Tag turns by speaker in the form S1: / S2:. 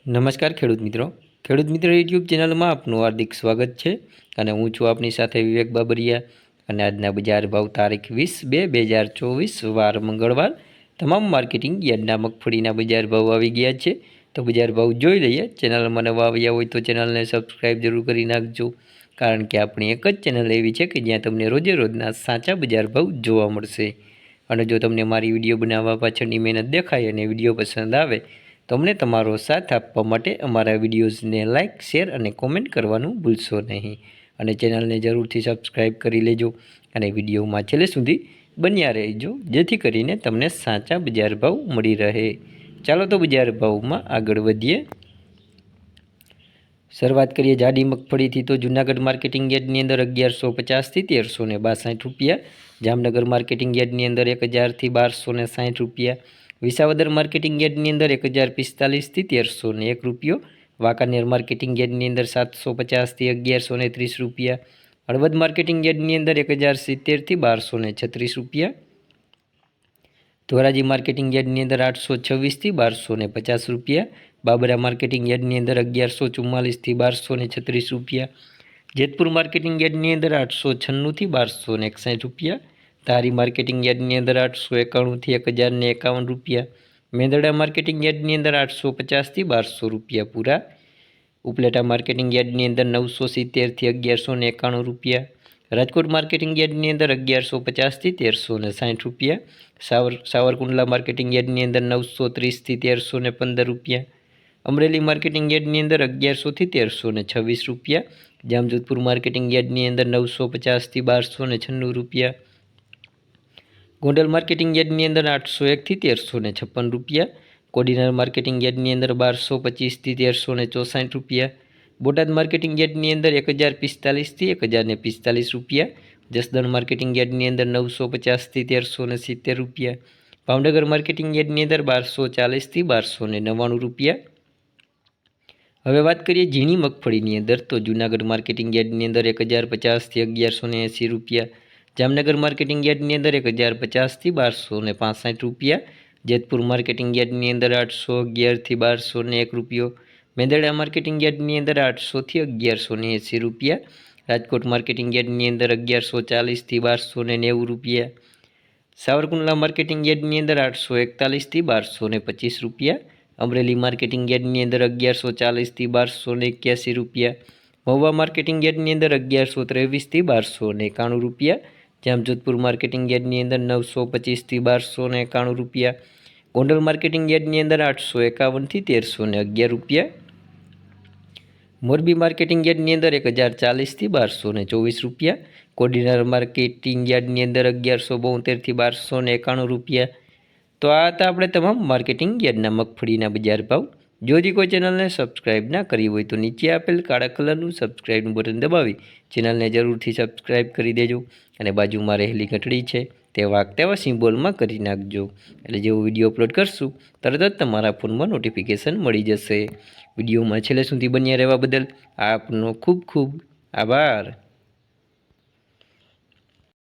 S1: નમસ્કાર ખેડૂત મિત્રો યુટ્યુબ ચેનલમાં આપનું હાર્દિક સ્વાગત છે અને હું છું આપની સાથે વિવેક બાબરિયા અને આજના બજાર ભાવ તારીખ 20/2/2024 વાર મંગળવાર તમામ માર્કેટિંગ યાર્ડના મગફળીના બજાર ભાવ આવી ગયા છે। તો બજાર ભાવ જોઈ લઈએ। ચેનલમાં નવા આવ્યા હોય તો ચેનલને સબસ્ક્રાઈબ જરૂર કરી નાખજો, કારણ કે આપણી એક જ ચેનલ એવી છે કે જ્યાં તમને રોજે રોજના સાચા બજાર ભાવ જોવા મળશે। અને જો તમને મારી વિડીયો બનાવવા પાછળની મહેનત દેખાય અને વિડીયો પસંદ આવે તો અમને તમારો સાથ આપવા માટે અમારા વિડીયોઝને લાઇક, શેર અને કોમેન્ટ કરવાનું ભૂલશો નહીં અને ચેનલને જરૂરથી સબસ્ક્રાઈબ કરી લેજો અને વિડીયોમાં છેલ્લે સુધી બન્યા રહેજો, જેથી કરીને તમને સાચા બજાર ભાવ મળી રહે। ચાલો તો બજાર ભાવમાં આગળ વધીએ। શરૂઆત કરીએ જાડી મગફળીથી। તો જૂનાગઢ માર્કેટિંગ યાર્ડની અંદર 1150 થી 1362 રૂપિયા, જામનગર માર્કેટિંગ યાર્ડની અંદર 1000 થી 1260 રૂપિયા, વિસાવદર માર્કેટિંગ યાર્ડની અંદર 1045 થી 1301 રૂપિયો, વાંકાનેર માર્કેટિંગ યાર્ડની અંદર 750 થી 1130 રૂપિયા, હળવદ માર્કેટિંગ યાર્ડની અંદર 1070 થી 1236 રૂપિયા, ધોરાજી માર્કેટિંગ યાર્ડની અંદર 826 થી 1250 રૂપિયા, બાબરા માર્કેટિંગ યાર્ડની અંદર 1144 થી 1236 રૂપિયા, જેતપુર માર્કેટિંગ યાર્ડની અંદર 896 થી 1261 રૂપિયા, ધારી માર્કેટિંગ યાર્ડની અંદર 891 થી 1051 રૂપિયા, મેંદરડા માર્કેટિંગ યાર્ડની અંદર 850 થી 1200 રૂપિયા પૂરા, ઉપલેટા માર્કેટિંગ યાર્ડની અંદર 970 થી 1191 રૂપિયા, રાજકોટ માર્કેટિંગ યાર્ડની અંદર 1150 થી 1360 રૂપિયા, સાવરકુંડલા માર્કેટિંગ યાર્ડની અંદર 930 થી 1315 રૂપિયા, અમરેલી માર્કેટિંગ યાર્ડની અંદર 1100 થી 1326 રૂપિયા, જામજોધપુર માર્કેટિંગ યાર્ડની અંદર 950 થી 1296 રૂપિયા, ગોંડલ માર્કેટિંગ યાર્ડની અંદર 801 થી 1356 રૂપિયા, કોડીનાર માર્કેટિંગ યાર્ડની અંદર 1225 થી 1364 રૂપિયા, બોટાદ માર્કેટિંગ યાર્ડની અંદર 1045 થી 1045 રૂપિયા, જસદણ માર્કેટિંગ યાર્ડની અંદર 950 થી 1370 રૂપિયા, ભાવનગર માર્કેટિંગ યાર્ડની અંદર 1240 થી 1299 રૂપિયા। હવે વાત કરીએ ઝીણી મગફળીની અંદર। તો જૂનાગઢ માર્કેટિંગ યાર્ડની અંદર 1050 થી 1180 રૂપિયા, જામનગર માર્કેટિંગ યાર્ડની અંદર 1050 થી 1265 રૂપિયા, જેતપુર માર્કેટિંગ યાર્ડની અંદર 811 થી 1201 રૂપિયો, મેંદરડા માર્કેટિંગ યાર્ડની અંદર 800 થી 1180 રૂપિયા, રાજકોટ માર્કેટિંગ યાર્ડની અંદર 1140 થી 1290 રૂપિયા, સાવરકુંડલા માર્કેટિંગ યાર્ડની અંદર 841 થી 1225 રૂપિયા, અમરેલી માર્કેટિંગ યાર્ડની અંદર 1140 થી 1281 રૂપિયા, મહુવા માર્કેટિંગ યાર્ડની અંદર 1123 થી 1291 રૂપિયા, જામજોધપુર માર્કેટિંગ યાર્ડની અંદર 925 થી 1291 રૂપિયા, ગોંડલ માર્કેટિંગ યાર્ડની અંદર 851 થી 1311 રૂપિયા, મોરબી માર્કેટિંગ યાર્ડની અંદર 1040 થી 1224 રૂપિયા, કોડીનાર માર્કેટિંગ યાર્ડની અંદર 1172 થી 1291 રૂપિયા। તો આ હતા આપણે તમામ માર્કેટિંગ યાર્ડના મગફળીના બજાર ભાવ। જો હજી કોઈ ચેનલને સબસ્ક્રાઈબ ના કરી હોય તો નીચે આપેલ કાળા કલરનું સબસ્ક્રાઈબનું બટન દબાવી ચેનલને જરૂરથી સબસ્ક્રાઈબ કરી દેજો અને બાજુમાં રહેલી ઘંટડી છે તે વાગતા સિમ્બોલમાં કરી નાખજો, એટલે જેવો વિડીયો અપલોડ કરશું તરત જ તમારા ફોનમાં નોટિફિકેશન મળી જશે। વિડીયોમાં છેલ્લે સુધી બન્યા રહેવા બદલ આપનો ખૂબ ખૂબ આભાર।